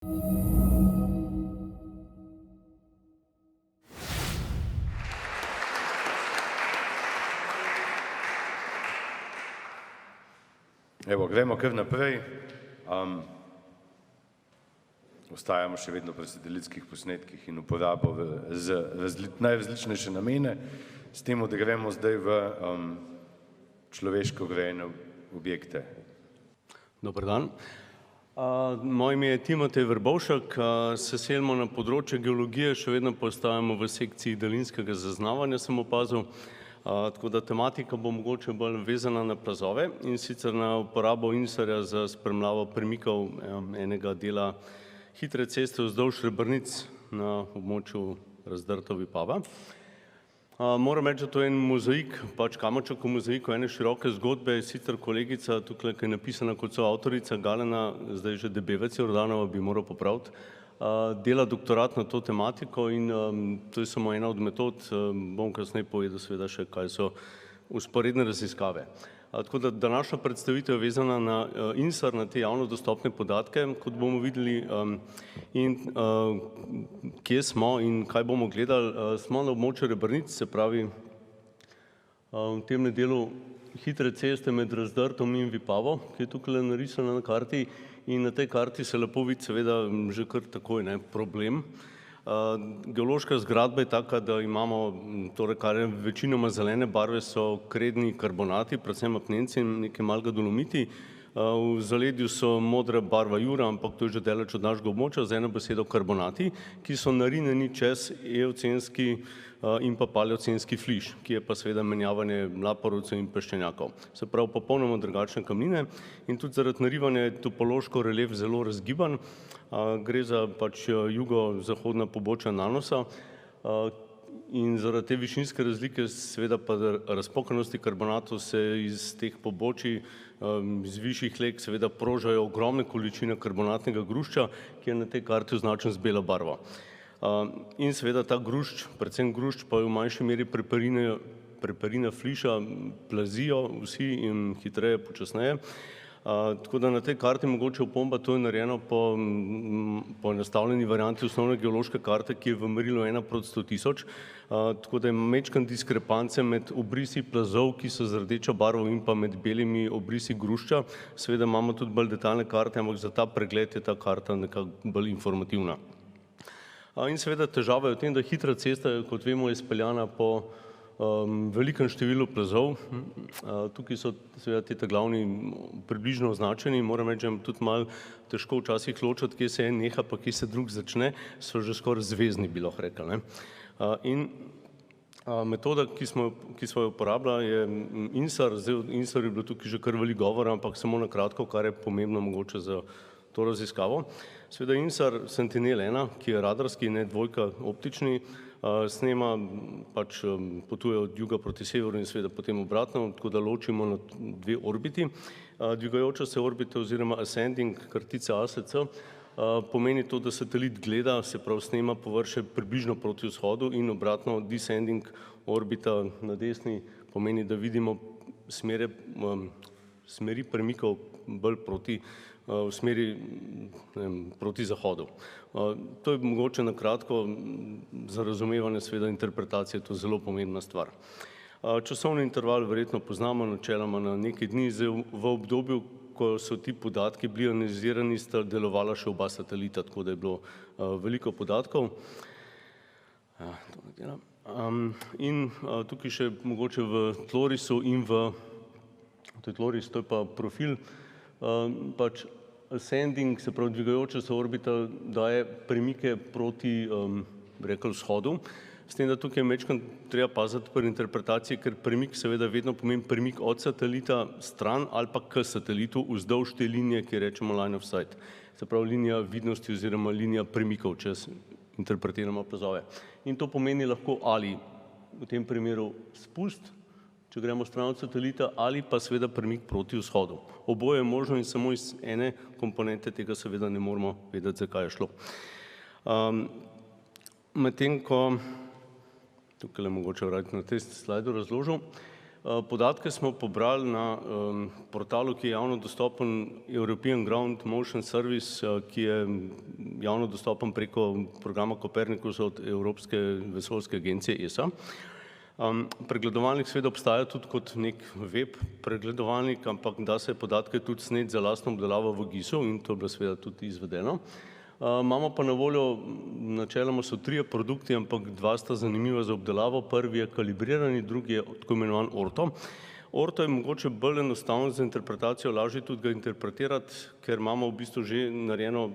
Evo, gremo kar naprej. Ostajamo še vedno pri satelitskih posnetkih in uporabo za najrazličnejše namene, s tem, da gremo zdaj v človeško grajene objekte. Dober dan. Moje ime je Timotej Verbovšek, se selimo na področje geologije, še vedno pa ostajamo v sekciji daljinskega zaznavanja, sem opazil. Tako da tematika bo mogoče bolj vezana na plazove in sicer na uporabo INSAR-ja za spremljavo premikov enega dela hitre ceste vzdolž Srebrnic na območju Razdrto-Vipava. Moram reči, da to je en mozaik, pač kamenček v mozaiku ene široke zgodbe, sicer kolegica tukaj, ki je napisana kot soavtorica Galena, zdaj že Debevec Jordanova, bi moral popraviti, dela doktorat na to tematiko in to je samo ena od metod, bom kasneje povedal seveda še, kaj so vzporedne raziskave. Tako da današnja predstavitev je vezana na INSAR, na te javno dostopne podatke, kot bomo videli, in kje smo in kaj bomo gledali. Smo na območju Rebrnic, se pravi v tem delu hitre ceste med Razdrtom in Vipavo, ki je tukaj narisana na karti, in na tej karti se lepo vidi seveda že kar takoj problem. Geološka zgradba je taka, da imamo, torej kar je večinoma zelene barve, so kredni karbonati, predvsem apnenci in nekaj malega dolomiti. V zaledju so modra barva jura, ampak to je že daleč od našega območja, z eno besedo karbonati, ki so narinjeni čez eocenski in pa paleocenski fliš, ki je pa seveda menjavanje laporovcev in peščenjakov. Se pravi, popolnoma drugačne kamnine in tudi zaradi narivanja je topološko relief zelo razgiban. Gre za pač jugo-zahodna pobočja nanosa in zaradi te višinske razlike, seveda pa razpokanosti karbonatov se iz teh pobočij, iz višjih leg seveda prožajo ogromne količine karbonatnega grušča, ki je na tej karti označen z belo barvo. In seveda ta grušč, predvsem grušč, pa v manjši meri preparina fliša, plazijo vsi in hitreje, počasneje. Tako da na tej karti mogoče opomba, to je narejeno po poenostavljeni varianti osnovne geološke karte, ki je v merilu 1/100.000, tako da je majčkeno diskrepance med obrisi plazov, ki so z rdečo barvo, in pa med belimi obrisi grušča. Seveda imamo tudi bolj detaljne karte, ampak za ta pregled je ta karta nekako bolj informativna. In seveda težava je v tem, da hitra cesta, kot vemo, je speljana po velikem številu plazov. Tukaj so seveda ti glavni približno označeni, moram reči, da je tudi malo težko včasih ločiti, kje se en neha, pa kje se drug začne, so že skoraj zvezni, bi lahko rekli. In metoda, ki smo jo uporabljali, je INSAR. Zdaj o INSAR je bilo tukaj že kar veliko govora, ampak samo na kratko, kar je pomembno mogoče za to raziskavo. Seveda INSAR Sentinel-1, ki je radarski, ne dvojka optični, snema, pač potuje od juga proti severu in seveda potem obratno, tako da ločimo na dve orbiti. Dvigajoča se orbita oziroma ascending, kratica ASC, pomeni to, da satelit gleda, se pravi snema površje približno proti vzhodu, in obratno descending orbita na desni pomeni, da vidimo smeri premikov bolj v smeri proti zahodu. To je mogoče na kratko, za razumevanje seveda interpretacije, to je zelo pomembna stvar. Časovni interval verjetno poznamo, načeloma na nekaj dni. Zdaj v obdobju, ko so ti podatki bili analizirani, sta delovala še oba satelita, tako da je bilo veliko podatkov. In tukaj še mogoče v tlorisu in to je tloris, to je pa profil, pač ascending, se pravi dvigajoča se orbita, daje premike proti, rekel, vzhodu, s tem, da tukaj je majčkeno treba paziti pri interpretaciji, ker premik seveda vedno pomeni premik od satelita stran ali pa k satelitu vzdolž te linije, ki rečemo line of sight, se pravi linija vidnosti oziroma linija premikov, če interpretiramo plazove. In to pomeni lahko ali v tem primeru spust, če gremo stran od satelita, ali pa seveda premik proti vzhodu. Oboje je možno in samo iz ene komponente tega seveda ne moramo vedeti, zakaj je šlo. Medtem ko, tukaj le mogoče na tej slajdu razložil, Podatke smo pobrali na portalu, ki je javno dostopen, European Ground Motion Service, ki je javno dostopen preko programa Copernicus od Evropske vesoljske agencije ESA. Pregledovalnik seveda obstaja tudi kot nek web pregledovalnik, ampak da se podatke tudi sneti za lastno obdelavo v GIS-u in to je bilo seveda tudi izvedeno. Imamo pa na voljo, načeloma so 3 produkti, ampak 2 sta zanimiva za obdelavo. Prvi je kalibrirani, drugi je tako imenovan orto. Orto je mogoče bolj enostavno za interpretacijo, lažje tudi ga interpretirati, ker imamo v bistvu že narejeno,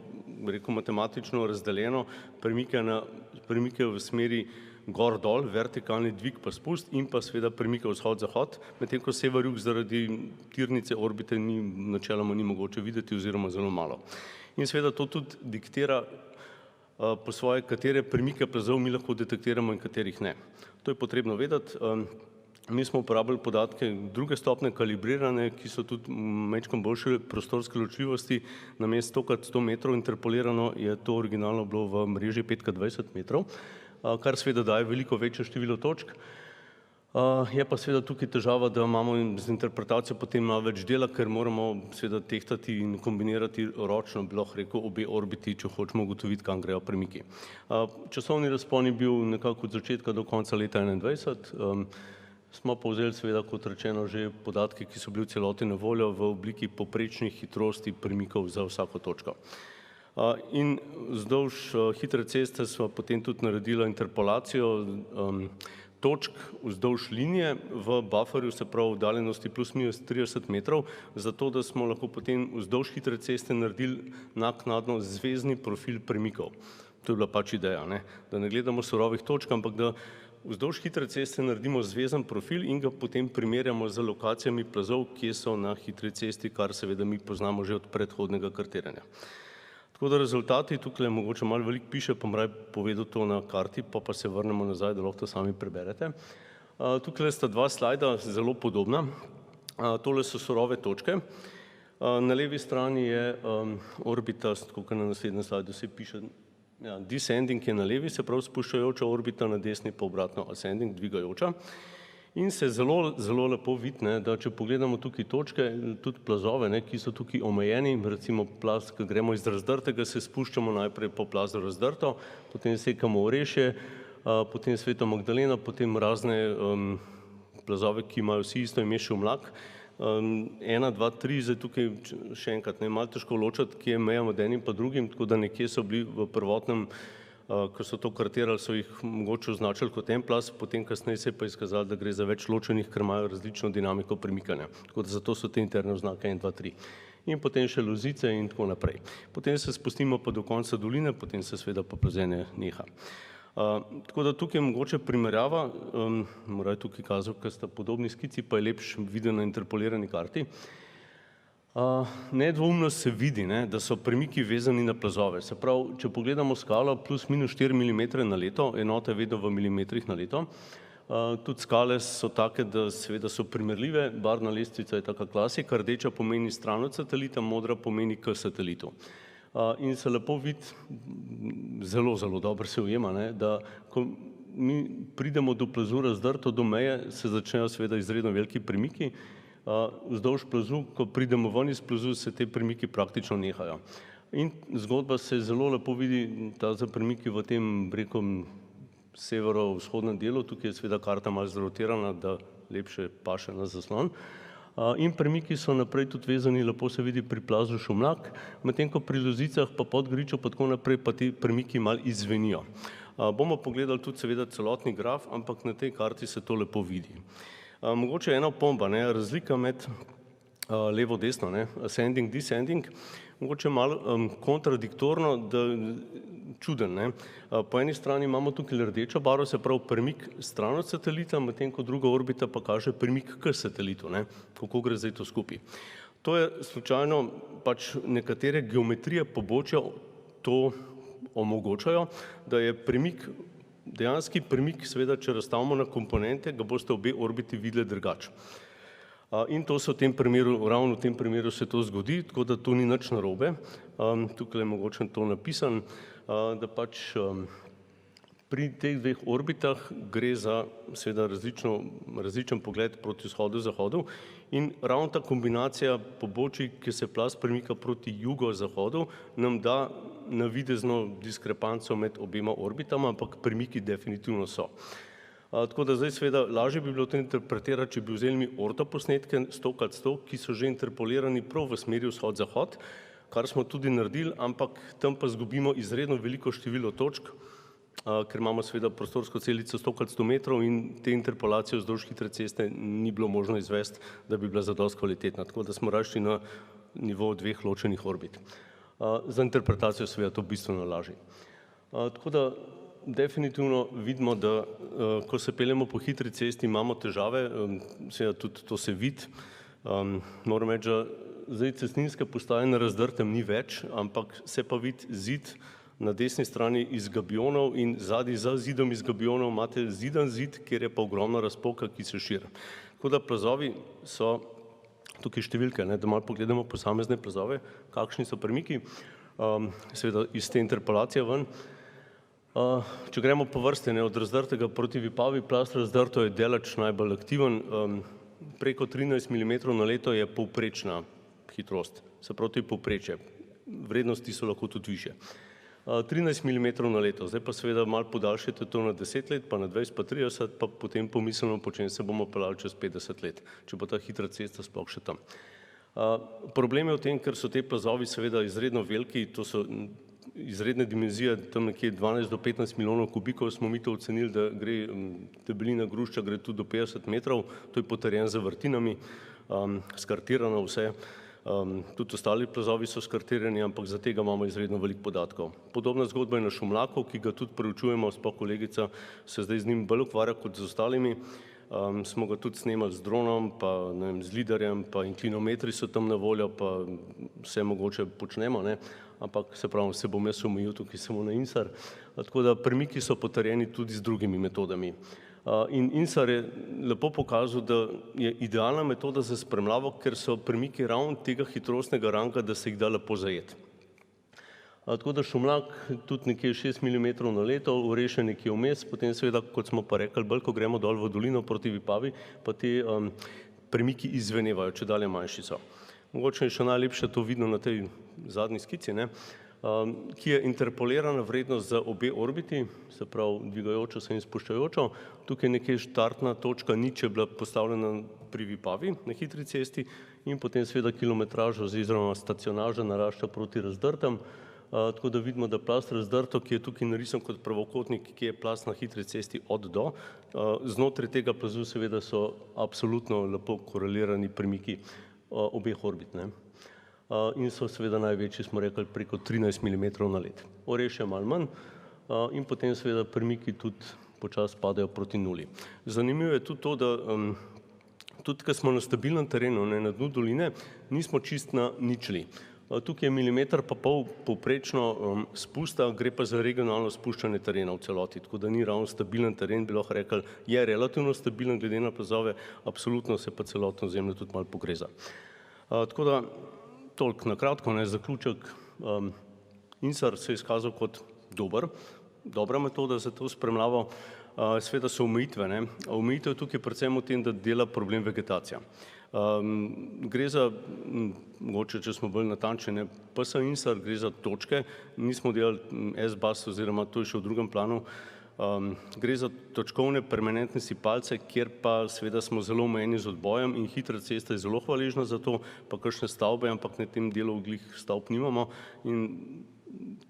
rekel, matematično razdeljeno premike v smeri gor-dol, vertikalni dvig pa spust in pa seveda premike vzhod-zahod, medtem ko sever-jug zaradi tirnice orbite načeloma ni mogoče videti oziroma zelo malo. In seveda to tudi diktira po svoje, katere premike plazov mi lahko detektiramo in katerih ne. To je potrebno vedeti. Mi smo uporabili podatke druge stopnje kalibrirane, ki so tudi majčkeno boljše prostorske ločljivosti. Namesto 100x100 metrov interpolirano je to originalno bilo v mreži 5x20 metrov, kar seveda daje veliko večje število točk. Je pa seveda tukaj težava, da imamo z interpretacijo potem malo več dela, ker moramo seveda tehtati in kombinirati ročno, bi lahko rekel, obe orbiti, če hočemo ugotoviti, kam grejo premiki. Časovni razpon je bil nekako od začetka do konca leta 2021. Smo pa vzeli seveda, kot rečeno, že podatke, ki so bili v celoti na voljo v obliki poprečnih hitrosti premikov za vsako točko. In vzdolž hitre ceste smo potem tudi naredili interpolacijo točk vzdolž linije v bufferju, se pravi v daljenosti plus minus 30 metrov, zato da smo lahko potem vzdolž hitre ceste naredili naknadno zvezni profil premikov. To je bila pač ideja, da ne gledamo surovih točk, ampak da vzdolž hitre ceste naredimo zvezen profil in ga potem primerjamo z lokacijami plazov, ki so na hitri cesti, kar seveda mi poznamo že od predhodnega kartiranja. Tako da rezultati, tukaj mogoče malo veliko piše, pa moraj povedal to na karti, pa se vrnemo nazaj, da lahko to sami preberete. Tukaj sta 2 slajda zelo podobna. Tole so surove točke. Na levi strani je orbita, tako kot na naslednjem slajdu se piše, descending je na levi, se pravi spuščajoča orbita, na desni pa obratno ascending, dvigajoča. In se zelo, zelo lepo vidi, da če pogledamo tukaj točke, tudi plazove, ki so tukaj omejeni, recimo plaz, ko gremo iz razdrtega, se spuščamo najprej po plazu razdrto, potem sekamo Orešje, potem Sveto Magdaleno, potem razne plazove, ki imajo vsi isto ime Šumlak. 1, 2, 3, zdaj tukaj še enkrat, malo težko ločati, kje je meja med enim pa drugim, tako da nekje so bili v prvotnem, ko so to kartirali, so jih mogoče označili kot en plaz, potem kasneje se je pa izkazalo, da gre za več ločenih, ker imajo različno dinamiko premikanja. Tako da zato so te interne oznake 1, 2, 3. In potem še lozice in tako naprej. Potem se spustimo pa do konca doline, potem se seveda pa plazenje neha. Tako da tukaj je mogoče primerjava, moraj tukaj kazal, ker sta podobni skici, pa je lepš videti na interpolirani karti. Nedvoumno se vidi, da so premiki vezani na plazove. Se pravi, če pogledamo skalo plus minus 4 mm na leto, enota je vedno v milimetrih na leto, tudi skale so take, da seveda so primerljive, barvna lestvica je taka klasika, rdeča pomeni stran od satelita, modra pomeni k satelitu. In se lepo vidi, zelo, zelo dobro se ujema, da ko mi pridemo do plazu razdrto, do meje, se začnejo seveda izredno veliki premiki. Vzdolž plazu, ko pridemo ven iz plazu, se te premiki praktično nehajo. In zgodba se zelo lepo vidi, ta za premiki v tem, rekel, severo-vzhodnem delu, tukaj je seveda karta malo zrotirana, da lepše paše na zaslon. In premiki so naprej tudi vezani, lepo se vidi pri plazu Šumlak, medtem ko pri lozicah pa Podgoriču pa tako naprej pa ti premiki malo izzvenijo. Bomo pogledali tudi seveda celotni graf, ampak na tej karti se to lepo vidi. Mogoče ena opomba, razlika med levo-desno, ascending, descending, mogoče malo kontradiktorno, čuden. Po eni strani imamo tukaj rdečo barvo, se pravi premik stran od satelita, medtem ko druga orbita pa kaže premik k satelitu, kako gre zdaj to skupaj. To je slučajno, pač nekatere geometrije pobočja to omogočajo, da je premik, dejanski premik, seveda, če razstavimo na komponente, ga boste obe orbiti videli drugače. In to se v tem primeru, ravno v tem primeru se to zgodi, tako da to ni nič narobe. Tukaj je mogoče to napisan, da pač Pri teh dveh orbitah gre za seveda različen pogled proti vzhodu, zahodu in ravno ta kombinacija pobočij, ki se plast premika proti jugo-zahodu, nam da navidezno diskrepanco med obema orbitama, ampak premiki definitivno so. Tako da zdaj seveda lažje bi bilo to interpretirati, če bi vzeli mi ortoposnetke 100x100, ki so že interpolirani prav v smeri vzhod-zahod, kar smo tudi naredili, ampak tam pa zgubimo izredno veliko število točk, ker imamo seveda prostorsko celico 100x100 metrov in te interpolacije vzdolž hitre ceste ni bilo možno izvesti, da bi bila zadosti kvalitetna. Tako da smo rašli na nivo dveh ločenih orbit. Za interpretacijo seveda to bistveno lažje. Tako da definitivno vidimo, da ko se peljemo po hitri cesti, imamo težave, seveda tudi to se vidi. Moram reči, da zdaj cestninske postaje na Razdrtem ni več, ampak se pa vidi zid na desni strani iz gabionov in zadaj za zidom iz gabionov imate zidan zid, kjer je pa ogromna razpoka, ki se širi. Tako da plazovi so tukaj številke, da malo pogledamo posamezne plazove, kakšni so premiki, seveda iz te interpolacije ven. Če gremo po vrsti, od Razdrtega proti Vipavi, plast Razdrto je daleč najbolj aktiven, preko 13 mm na leto je povprečna hitrost, se pravi, to je povprečje, vrednosti so lahko tudi više. 13 mm na leto, zdaj pa seveda malo podaljšajte to na 10 let, pa na 20, pa 30, pa potem pomislimo, po čem se bomo peljali čez 50 let, če bo ta hitra cesta sploh še tam. Problem je v tem, ker so te plazovi seveda izredno veliki, to so izredne dimenzije, tam nekje 12 do 15 milijonov kubikov smo mi to ocenili, da gre debelina grušča gre tudi do 50 metrov, to je potrjen z vrtinami, skartirano vse. Tudi ostali plazovi so skartirani, ampak za tega imamo izredno veliko podatkov. Podobna zgodba je na Šumlaku, ki ga tudi preučujemo, sploh kolegica se zdaj z njim bolj ukvarja kot z ostalimi. Smo ga tudi snemali z dronom, pa ne vem, z lidarjem, pa inklinometri so tam na voljo, pa vse mogoče počnemo, ne? Ampak se pravi, se bom jaz omejil tukaj samo na INSAR. Tako da premiki so potrjeni tudi z drugimi metodami. In INSAR je lepo pokazal, da je idealna metoda za spremljavo, ker so premiki ravno tega hitrostnega ranga, da se jih da lepo zajeti. Tako da Šumlak tudi nekje 6 mm na leto, Oreš je nekje vmes, potem seveda, kot smo pa rekli, bolj ko gremo dol v dolino proti Vipavi, pa ti premiki izvenevajo, če dalje manjši so. Mogoče je še najlepše to vidno na tej zadnji skici, ki je interpolirana vrednost za obe orbiti, se pravi dvigajočo se in spuščajočo. Tukaj nekje štartna točka nič je bila postavljena pri Vipavi na hitri cesti in potem seveda kilometraža oziroma stacionaža narašča proti Razdrtem. Tako da vidimo, da plast Razdrto, ki je tukaj narisan kot pravokotnik, ki je plast na hitri cesti od do, znotraj tega plazu seveda so absolutno lepo korelirani premiki obeh orbit. In so seveda največji, smo rekli, preko 13 mm na let. Oreš je malo manj in potem seveda premiki tudi počasi padajo proti nuli. Zanimivo je tudi to, da tudi, ko smo na stabilnem terenu, na dnu doline, nismo čist na ničli. Tukaj je milimeter pa pol povprečno spusta, gre pa za regionalno spuščanje terena v celoti, tako da ni ravno stabilen teren, bi lahko rekli, je relativno stabilen glede na plazove, absolutno se pa celotno zemljo tudi malo pogreza. Tako da toliko na kratko, zaključek, INSAR se je izkazal kot dobra metoda za to spremljavo, seveda so omejitve. Omejitev je tukaj predvsem v tem, da dela problem vegetacija. Gre za, mogoče, če smo bolj natančni, PSA INSAR, gre za točke, nismo delali SBAS oziroma to je še v drugem planu, gre za točkovne permanentne sipalce, kjer pa seveda smo zelo omejeni z odbojem in hitra cesta je zelo hvaležna za to, pa kakšne stavbe, ampak na tem delu glih stavb nimamo in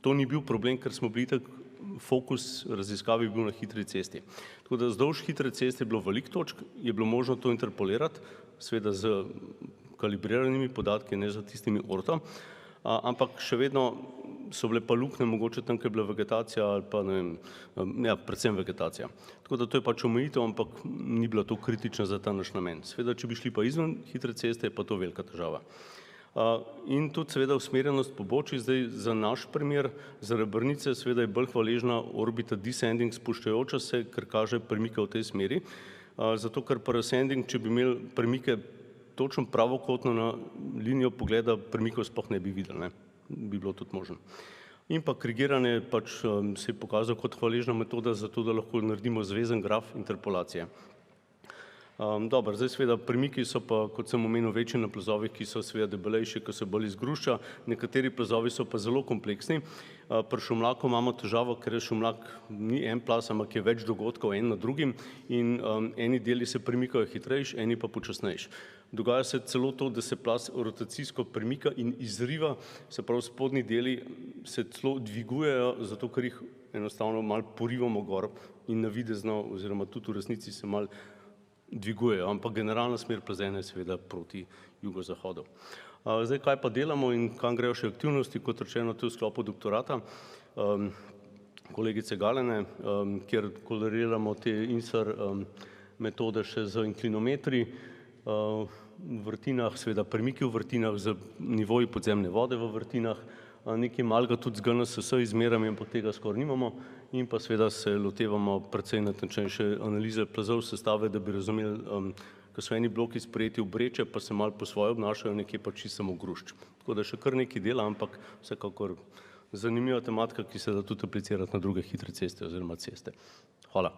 to ni bil problem, ker smo bili tak fokus raziskavi bil na hitri cesti. Tako da vzdolž hitre ceste je bilo veliko točk, je bilo možno to interpolirati, seveda z kalibriranimi podatki, ne za tistimi orto, ampak še vedno so bile pa luknje, mogoče tam, kjer je bila vegetacija ali pa, ne vem, ja, predvsem vegetacija. Tako da to je pač omejitev, ampak ni bila to kritična za ta naš namen. Seveda, če bi šli pa izven hitre ceste, je pa to velika težava. In tudi seveda usmerjenost pobočij, zdaj za naš primer, za Rebrnice, seveda je bolj hvaležna orbita descending spuščajoča se, ker kaže premike v tej smeri, zato ker pa ascending, če bi imeli premike točno pravokotno na linijo pogleda, premikov sploh ne bi videli, bi bilo tudi možno. In pa krigiranje pač se je pokazal kot hvaležna metoda za to, da lahko naredimo zvezen graf interpolacije. Dobro, zdaj seveda premiki so pa, kot sem omenil, večji na plazovih, ki so seveda debelejši, ki so bolj iz grušča, nekateri plazovi so pa zelo kompleksni. Pri šumlaku imamo težavo, ker je šumlak ni en plaz, ampak je več dogodkov en na drugim in eni deli se premikajo hitrejši, eni pa počasnejši. Dogaja se celo to, da se plaz rotacijsko premika in izriva, se pravi spodnji deli se celo dvigujejo, zato ker jih enostavno malo porivamo gor in navidezno oziroma tudi v resnici se malo dvigujejo, ampak generalna smer plazenja je seveda proti jugozahodu. Zdaj, kaj pa delamo in kam grejo še aktivnosti, kot rečeno, to je v sklopu doktorata kolegice Galene, kjer koloriramo te INSAR metode še z inklinometri v vrtinah, seveda premiki v vrtinah, z nivoji podzemne vode v vrtinah, nekaj malega tudi z GNSS izmerami, ampak tega skoraj nimamo, in pa seveda se lotevamo precej natančnejše analize plazov sestave, da bi razumeli, ko so eni bloki sprejeti v breče, pa se malo po svoje obnašajo, nekje pa čisto samo grušč. Tako da še kar nekaj dela, ampak vsekakor zanimiva tematika, ki se da tudi aplicirati na druge hitre ceste oziroma ceste. Hvala.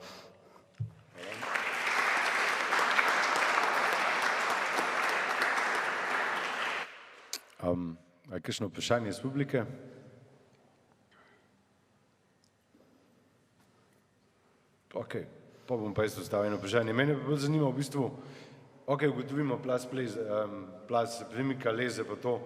Je kakšno vprašanje iz publike? Ok, pa bom pa jaz postavil eno vprašanje. Mene pa bolj zanima v bistvu, ok, ugotovimo plaz premika leze pa to,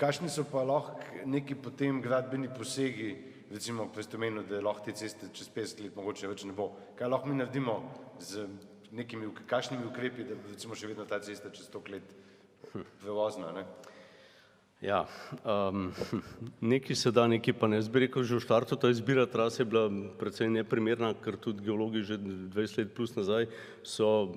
kakšni so pa lahko neki potem gradbeni posegi, recimo, ko ste omenili, da lahko te ceste čez 50 let mogoče več ne bo. Kaj lahko mi naredimo z nekimi, kakšnimi ukrepi, da recimo še vedno ta cesta čez 100 let prevozna, ne? Ja, nekaj se da, nekaj pa ne. Jaz bi rekel, že v štartu ta izbira trase je bila precej neprimerna, ker tudi geologi že 20 let plus nazaj so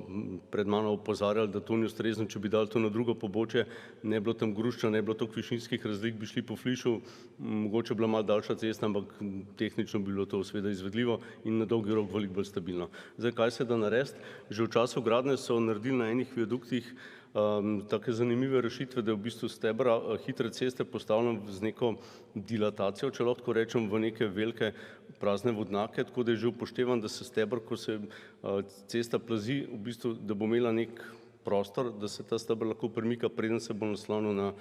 pred mano opozarjali, da to ni ustrezno, če bi dali to na drugo pobočje, ne bilo tam grušča, ne bilo toliko višinskih razlik, bi šli po flišu, mogoče bila malo daljša cesta, ampak tehnično bi bilo to seveda izvedljivo in na dolgi rok veliko bolj stabilno. Zdaj, kaj se da narediti? Že v času gradnje so naredili na enih viaduktih take zanimive rešitve, da je v bistvu stebra hitre ceste postavljen z neko dilatacijo, če lahko rečem, v neke velike prazne vodnjake, tako da je že upoštevan, da se stebr, ko se cesta plazi, v bistvu, da bo imela nek prostor, da se ta stebr lahko premika, preden se bo naslonil na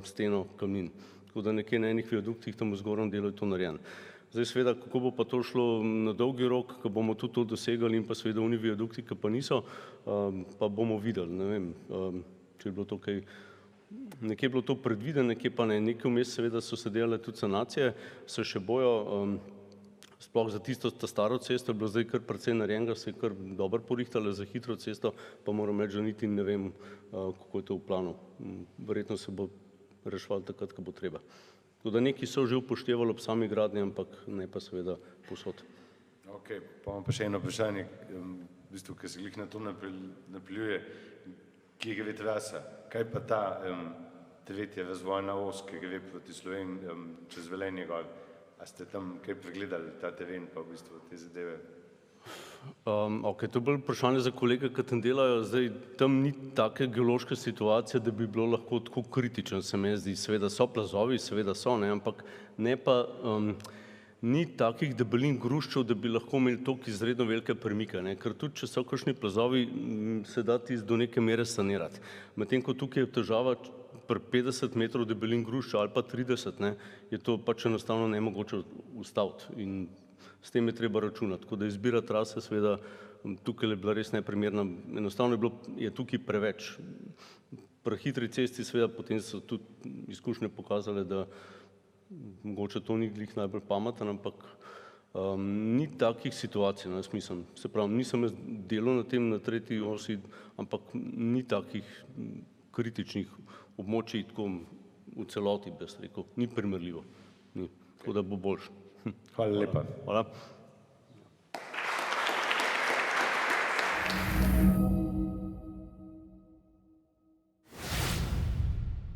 steno kamnin. Tako da nekje na enih viaduktih tam v zgornjem delu je to narejeno. Zdaj seveda, kako bo pa to šlo na dolgi rok, ko bomo tudi to dosegali in pa seveda oni viadukti, ki pa niso, pa bomo videli, ne vem, če je bilo to kaj, nekje je bilo to predvideno, nekje pa ne, nekaj vmes seveda so se delale tudi sanacije, se še bojo, sploh za tisto ta staro cesto je bilo zdaj kar precej narejenega, se je kar dobro porihtalo, za hitro cesto pa moram reči, da niti ne vem, kako je to v planu. Verjetno se bo reševalo takrat, ko bo treba. Tako da neki so že upoštevali ob sami gradnji, ampak ne pa seveda povsod. Ok, pa imam pa še eno vprašanje, v bistvu, ki se glih na to napeljuje, kje gre trasa, kaj pa ta tretja razvojna os, ki gre proti Sloveniji čez Velenje gor, a ste tam kaj pregledali ta teren pa v bistvu te zadeve? Ok, to je bolj vprašanje za kolege, ki tam delajo, zdaj tam ni take geološke situacije, da bi bilo lahko tako kritično, se mi zdi, seveda so plazovi, seveda so, ne, ampak ne pa, ni takih debelin gruščev, da bi lahko imeli toliko izredno velike premike, ne, ker tudi, če so kakšni plazovi, se da tisto do neke mere sanirati. Medtem ko tukaj je težava pri 50 metrov debelin grušča ali pa 30, ne, je to pač enostavno nemogoče ustaviti in s tem je treba računati, tako da izbira trase seveda tukaj je bila res neprimerna, enostavno je tukaj preveč. Pri hitri cesti seveda potem so tudi izkušnje pokazale, da mogoče to ni glih najbolj pameten, ampak ni takih situacij, no, jaz mislim, se pravi, nisem delal na tem na tretji osi, ampak ni takih kritičnih območij tako v celoti, bi jaz rekel, ni primerljivo, ni, tako da bo boljše. Hvala lepa. Hvala.